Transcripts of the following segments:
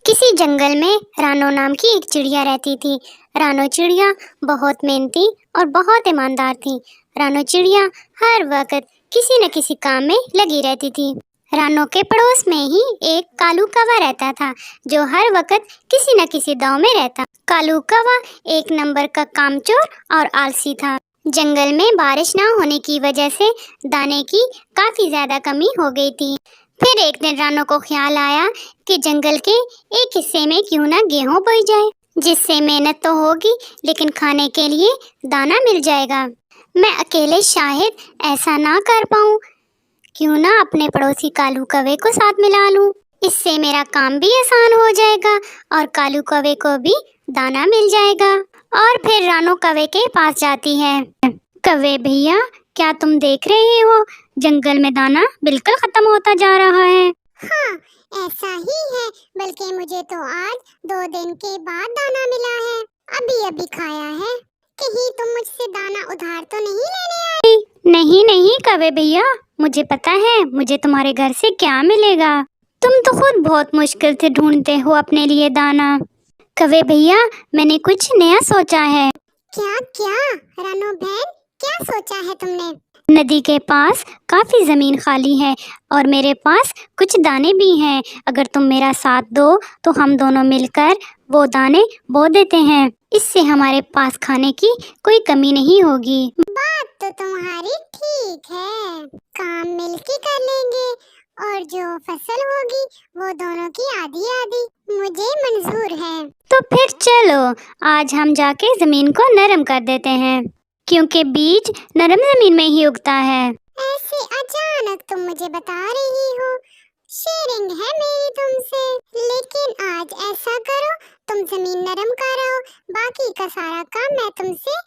کسی جنگل میں رانو نام کی ایک چڑیا رہتی تھی۔ رانو چڑیا بہت محنتی اور بہت ایماندار تھی۔ رانو چڑیا ہر وقت کسی نہ کسی کام میں لگی رہتی تھی۔ رانو کے پڑوس میں ہی ایک کالو کوا رہتا تھا جو ہر وقت کسی نہ کسی داؤ میں رہتا۔ کالو کوا ایک نمبر کا کامچور اور آلسی تھا۔ جنگل میں بارش نہ ہونے کی وجہ سے دانے کی کافی زیادہ کمی ہو گئی تھی۔ پھر ایک دن رانو کو خیال آیا کہ جنگل کے ایک حصے میں کیوں نہ گیہوں بوئی جائے، جس سے محنت تو ہوگی لیکن کھانے کے لیے دانا مل جائے گا۔ میں اکیلے شاید ایسا نہ کر پاؤں، کیوں نہ اپنے پڑوسی کالو کوے کو ساتھ ملا لوں، اس سے میرا کام بھی آسان ہو جائے گا اور کالو کوے کو بھی دانا مل جائے گا۔ اور پھر رانو کوے کے پاس جاتی ہے۔ کوے بھیا، کیا تم دیکھ رہے ہو جنگل میں دانا بالکل ختم ہوتا جا رہا ہے؟ ہاں، ایسا ہی ہے، بلکہ مجھے تو آج 2 دن کے بعد دانا ملا ہے، ابھی کھایا ہے۔ کہیں تم مجھ سے دانا ادھار تو نہیں لینے آئے؟ نہیں کوے بھیا، مجھے پتا ہے مجھے تمہارے گھر سے کیا ملے گا۔ تم تو خود بہت مشکل سے ڈھونڈتے ہو اپنے لیے دانا۔ کوے بھیا، میں نے کچھ نیا سوچا ہے۔ کیا رانو بہن، کیا سوچا ہے تم نے؟ ندی کے پاس کافی زمین خالی ہے اور میرے پاس کچھ دانے بھی ہیں۔ اگر تم میرا ساتھ دو تو ہم دونوں مل کر وہ دانے بو دیتے ہیں، اس سے ہمارے پاس کھانے کی کوئی کمی نہیں ہوگی۔ بات تو تمہاری ٹھیک ہے، کام مل کے کر لیں گے اور جو فصل ہوگی وہ دونوں کی آدھی مجھے منظور ہے۔ تو پھر چلو آج ہم جا کے زمین کو نرم کر دیتے ہیں، کیونکہ بیج نرم زمین میں ہی اگتا ہے۔ ایسے اچانک تم مجھے بتا رہی ہو، شیئرنگ ہے میری تم سے، لیکن آج ایسا کرو تم زمین نرم کرو، باقی کا سارا کام میں تم سے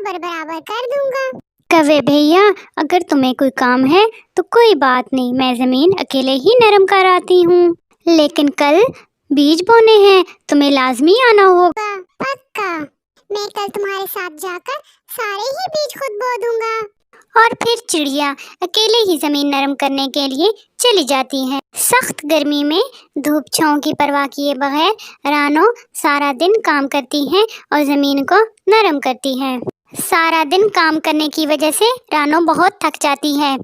برابر کر دوں گا۔ کوے بھیا، اگر تمہیں کوئی کام ہے تو کوئی بات نہیں، میں زمین اکیلے ہی نرم کر آتی ہوں، لیکن کل بیج بونے ہیں، تمہیں لازمی آنا ہوگا۔ پکا، میں کل تمہارے ساتھ جا کر سارے ہی بیج خود بو دوں گا۔ اور پھر چڑیا اکیلے ہی زمین نرم کرنے کے لیے چلی جاتی ہے۔ سخت گرمی میں دھوپ چھاؤں کی پرواہ کیے بغیر رانو سارا دن کام کرتی ہے اور زمین کو نرم کرتی ہے۔ سارا دن کام کرنے کی وجہ سے رانو بہت تھک جاتی ہے۔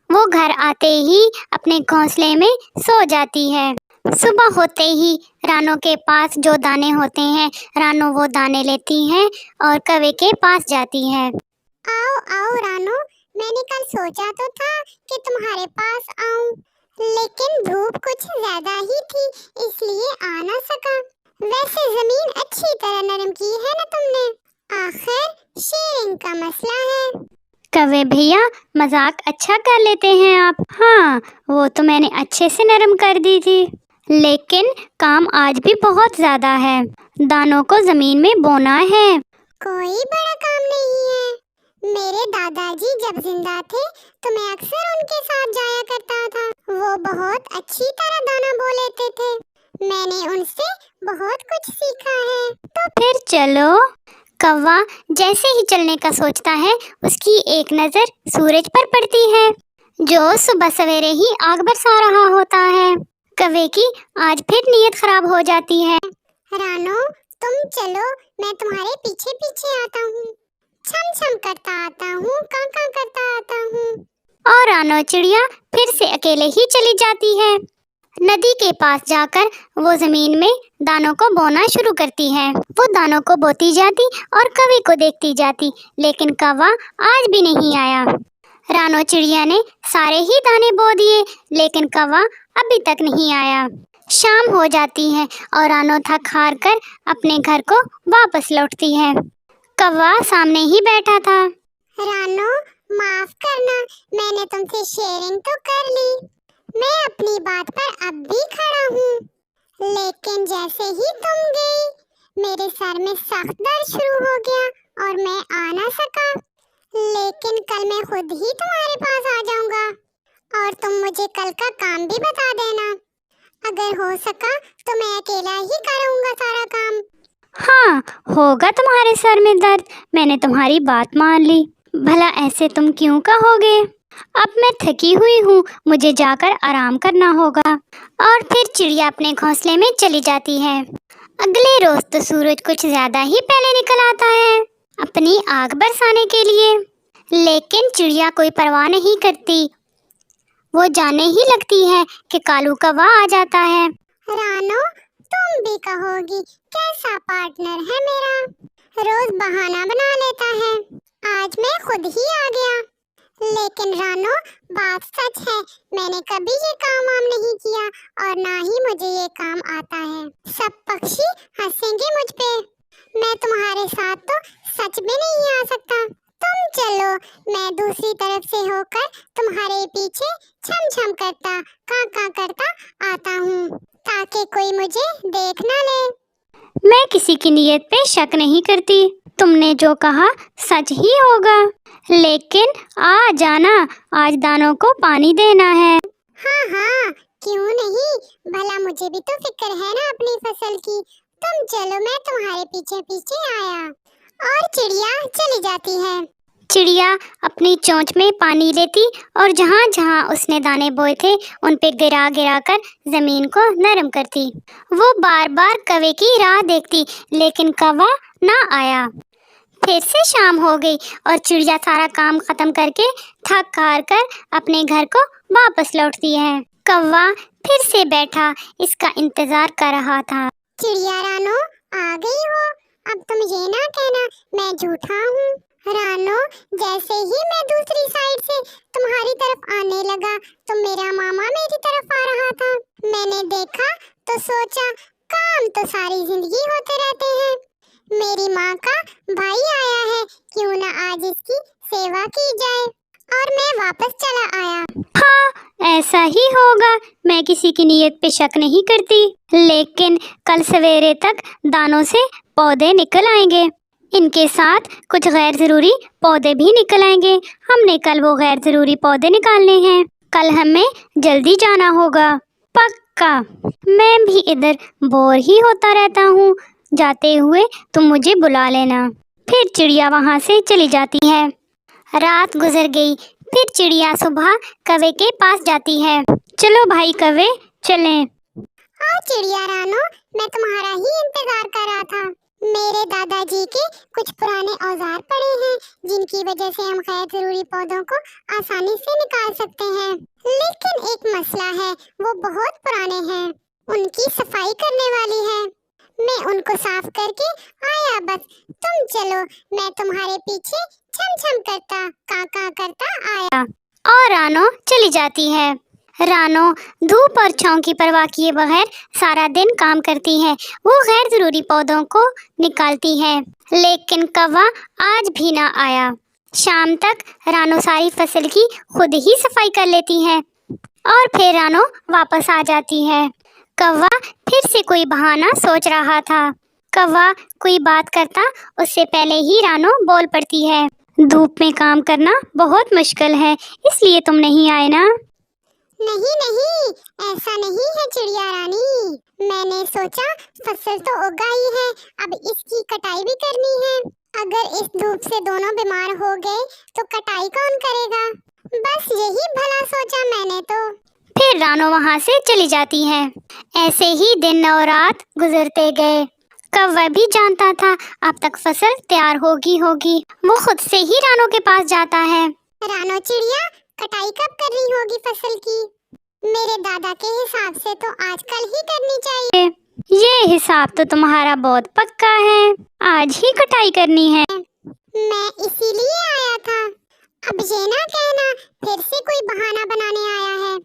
وہ گھر آتے ہی اپنے گھونسلے میں سو جاتی ہے۔ صبح ہوتے ہی رانو کے پاس جو دانے ہوتے ہیں، رانو وہ دانے لیتی ہے اور کوے کے پاس جاتی ہے۔ آؤ رانو، میں نے کل سوچا تو تھا کہ تمہارے پاس آؤں، لیکن دھوپ کچھ زیادہ ہی تھی اس لیے آ نہ سکا۔ ویسے زمین اچھی طرح نرم کی ہے نا تم نے، آخر شیئرنگ کا مسئلہ ہے۔ کوے بھیا، مذاق اچھا کر لیتے ہیں آپ۔ ہاں، وہ تو میں نے اچھے سے نرم کر دی تھی، لیکن کام آج بھی بہت زیادہ ہے، دانوں کو زمین میں بونا ہے۔ کوئی بڑا کام نہیں ہے، میرے دادا جی جب زندہ تھے تو میں اکثر ان کے ساتھ جایا کرتا تھا، وہ بہت اچھی طرح دانا بو لیتے تھے، میں نے ان سے بہت کچھ سیکھا ہے۔ تو پھر چلو۔ کوا جیسے ہی چلنے کا سوچتا ہے، اس کی ایک نظر سورج پر پڑتی ہے جو صبح سویرے ہی آگ برسا رہا ہوتا ہے۔ کوے کی آج پھر نیت خراب ہو جاتی ہے۔ رانو، تم چلو، میں تمہارے پیچھے پیچھے آتا ہوں، چھم چھم کرتا آتا ہوں، کاں کاں کرتا آتا ہوں۔ اور رانو چڑیا پھر سے اکیلے ہی چلی جاتی ہے۔ ندی کے پاس جا کر وہ زمین میں دانوں کو بونا شروع کرتی ہے۔ وہ دانوں کو بوتی جاتی اور کوے کو دیکھتی جاتی، لیکن کوا آج بھی نہیں آیا۔ رانو چڑیا نے سارے ہی دانے بو دیے، لیکن کوا ابھی تک نہیں آیا۔ شام ہو جاتی ہے اور رانو تھک ہار کر اپنے گھر کو واپس لوٹتی ہے۔ کوا سامنے ہی بیٹھا تھا۔ رانو، معاف کرنا، میں نے تم سے شیئرنگ تو کر لی، میں اپنی بات پر اب بھی کھڑا ہوں، لیکن جیسے ہی تم گئی میرے سر میں سخت درد شروع ہو گیا اور میں آ نہ سکا، لیکن کل میں خود ہی تمہارے پاس آ جاؤں گا اور تم مجھے کل کا کام بھی بتا دینا، اگر ہو سکا تو میں اکیلا ہی کروں گا سارا کام۔ ہاں، ہوگا تمہارے سر میں درد، میں نے تمہاری بات مان لی، بھلا ایسے تم کیوں کہو گے؟ अब मैं थकी हुई हूँ, मुझे जाकर आराम करना होगा। और फिर चिड़िया अपने घोंसले में चली जाती है। अगले रोज तो सूरज कुछ ज्यादा ही पहले निकल आता है अपनी आग बरसाने के लिए, लेकिन चिड़िया कोई परवाह नहीं करती। वो जाने ही लगती है कि कालू कौवा आ जाता है। रानो, तुम भी कहोगी कैसा पार्टनर है मेरा, रोज बहाना बना लेता है। आज मैं खुद ही आ गया। लेकिन रानो, बात सच है, मैंने कभी ये काम वाम नहीं किया और ना ही मुझे ये काम आता है। सब पक्षी हंसेंगे मुझ पे। मैं तुम्हारे साथ तो सच में नहीं आ सकता। तुम चलो, मैं दूसरी तरफ से होकर तुम्हारे पीछे छम छम करता, कां करता आता हूँ, ताकि कोई मुझे देख ना ले। मैं किसी की नीयत पे शक नहीं करती, तुमने जो कहा सच ही होगा। लेकिन आ जाना, आज दानों को पानी देना है। हाँ हाँ, क्यों नहीं, भला मुझे भी तो फिक्र है ना अपनी फसल की। तुम चलो, मैं तुम्हारे पीछे पीछे आया। और चिड़िया चली जाती है। चिड़िया अपनी चोंच में पानी लेती और जहाँ जहाँ उसने दाने बोए थे उन पे गिरा गिरा कर जमीन को नरम करती। वो बार बार कौवे की राह देखती, लेकिन कौवा ना आया। फिर से शाम हो गई और चिड़िया सारा काम खत्म करके थक हार कर अपने घर को वापस लौटती है। कौवा फिर से बैठा इसका इंतजार कर रहा था। चिड़िया रानो, आ गई हो। अब तुम ये ना कहना मैं झूठा हूँ। रानो, जैसे ही मैं दूसरी साइड से तुम्हारी तरफ आने लगा तो मेरा मामा मेरी तरफ आ रहा था। मैंने देखा तो सोचा, काम तो सारी जिंदगी होते रहते हैं, मेरी माँ का भाई आया है, क्यों ना आज इसकी सेवा की जाए। और मैं वापस चला आया। हाँ, ऐसा ही होगा। मैं किसी की नीयत पे शक नहीं करती, लेकिन कल सवेरे तक दानों से पौधे निकल आएंगे। इनके साथ कुछ गैर जरूरी पौधे भी निकल आएंगे। हमने कल वो गैर जरूरी पौधे निकालने हैं। कल हमें जल्दी जाना होगा, पक्का। मैं भी इधर बोर ही होता रहता हूँ, जाते हुए तुम मुझे बुला लेना। फिर चिड़िया वहाँ से चली जाती है। रात गुजर गई, फिर चिड़िया सुबह कौवे के पास जाती है। चलो भाई कौवे, चलें। हाँ चिड़िया रानो, मैं तुम्हारा ही इंतजार कर रहा था। मेरे दादाजी के कुछ पुराने औजार पड़े हैं, जिनकी वजह से हम गैर जरूरी पौधों को आसानी से निकाल सकते हैं। लेकिन एक मसला है, वो बहुत पुराने हैं, उनकी सफाई करने वाली है। मैं उनको साफ करके आया बस। तुम चलो, मैं तुम्हारे पीछे छम छम करता, काका करता आया। और रानो चली जाती है। रानो धूप और छांव की परवाह किए बगैर सारा दिन काम करती है। वो गैर जरूरी पौधों को निकालती है, लेकिन कौवा आज भी ना आया। शाम तक रानो सारी फसल की खुद ही सफाई कर लेती है और फिर रानो वापस आ जाती है। कौवा फिर से कोई बहाना सोच रहा था। कौवा कोई बात करता उससे पहले ही रानो बोल पड़ती है, धूप में काम करना बहुत मुश्किल है, इसलिए तुम नहीं आए ना। नहीं नहीं, ऐसा नहीं है चिड़िया रानी। मैंने सोचा फसल तो उगाई है, अब इसकी कटाई भी करनी है। अगर इस धूप से दोनों बीमार हो गए तो कटाई कौन करेगा। बस यही भला सोचा मैंने तो। फिर रानो वहाँ से चली जाती है। ऐसे ही दिन और रात गुजरते गए। कौवा भी जानता था अब तक फसल तैयार होगी। वो खुद से ही रानो के पास जाता है। रानो चिड़िया, कटाई कब करनी होगी फसल की? मेरे दादा के हिसाब से तो आजकल ही करनी चाहिए। ये हिसाब तो तुम्हारा बहुत पक्का है, आज ही कटाई करनी है। मैं इसीलिए आया था। अब ये ना कहना फिर से कोई बहाना बनाने आया है।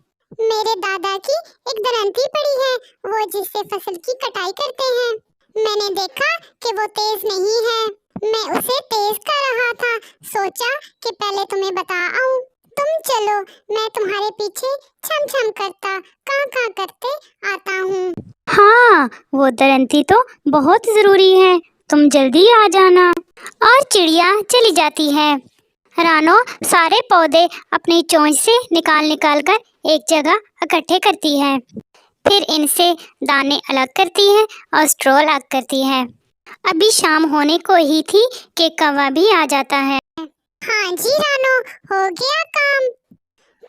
मेरे दादा की एक दरंती पड़ी है, वो जिससे फसल की कटाई करते हैं। मैंने देखा कि वो तेज नहीं है, मैं उसे तेज कर रहा था। सोचा कि पहले तुम्हें बता आऊं। तुम चलो, मैं तुम्हारे पीछे छम छम करता, कां करते आता हूँ। हाँ, वो दरंती तो बहुत जरूरी है, तुम जल्दी आ जाना। और चिड़िया चली जाती है। रानो सारे पौधे अपनी चोंच से निकाल कर एक जगह इकट्ठे करती है। फिर इनसे दाने अलग करती है और स्ट्रॉ अलग करती है। अभी शाम होने को ही थी कि कौवा भी आ जाता है। हाँ जी रानो, हो गया काम।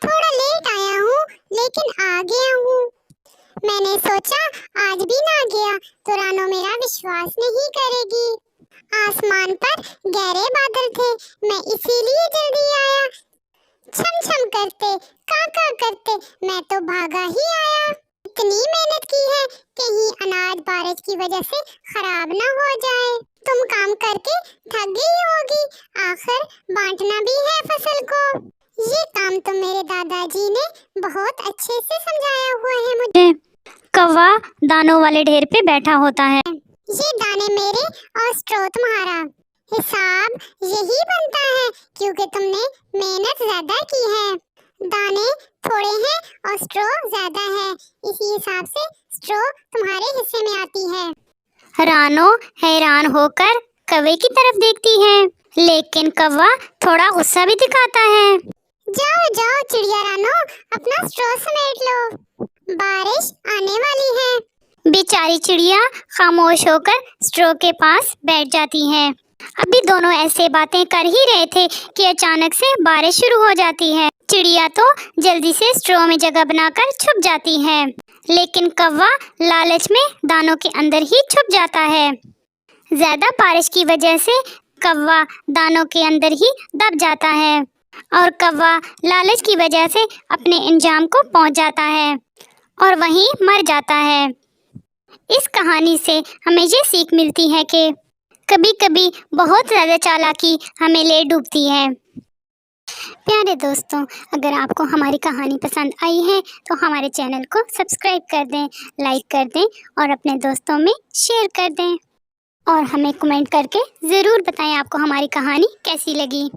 थोड़ा लेट आया हूँ लेकिन आ गया हूँ। मैंने सोचा आज भी ना गया तो रानो मेरा विश्वास नहीं करेगी। आसमान पर गहरे बादल थे, मैं इसीलिए जल्दी आया। छम छम करते, काका करते मैं तो भागा ही आया। इतनी मेहनत की है, कहीं अनाज बारिश की वजह से खराब ना हो जाए। तुम काम करके थक गई होगी, आखिर बांटना भी है फसल को। ये काम तो मेरे दादाजी ने बहुत अच्छे से समझाया हुआ है मुझे। कौवा दानों वाले ढेर पे बैठा होता है। ये दाने मेरे और स्ट्रॉ तुम्हारा। हिसाब यही बनता है क्योंकि तुमने मेहनत ज्यादा की है। दाने थोड़े हैं और स्ट्रॉ ज्यादा है, इसी हिसाब से स्ट्रॉ तुम्हारे हिस्से में आती है। रानो हैरान होकर कौवे की तरफ देखती है, लेकिन कौवा थोड़ा गुस्सा भी दिखाता है। जाओ जाओ चिड़िया रानो, अपना स्ट्रॉ समेट लो, बारिश आने वाली है। बेचारी चिड़िया खामोश होकर स्ट्रॉ के पास बैठ जाती है। अभी दोनों ऐसे बातें कर ही रहे थे कि अचानक से बारिश शुरू हो जाती है। चिड़िया तो जल्दी से स्ट्रॉ में जगह बनाकर छुप जाती है, लेकिन कौवा लालच में दानों के अंदर ही छुप जाता है। ज्यादा बारिश की वजह से कौवा दानों के अंदर ही दब जाता है और कौवा लालच की वजह से अपने अंजाम को पहुंच जाता है और वहीं मर जाता है। इस कहानी से हमें ये सीख मिलती है कि कभी कभी बहुत ज़्यादा चालाकी हमें ले डूबती है। प्यारे दोस्तों, अगर आपको हमारी कहानी पसंद आई है तो हमारे चैनल को सब्सक्राइब कर दें, लाइक कर दें और अपने दोस्तों में शेयर कर दें और हमें कमेंट करके ज़रूर बताएं आपको हमारी कहानी कैसी लगी।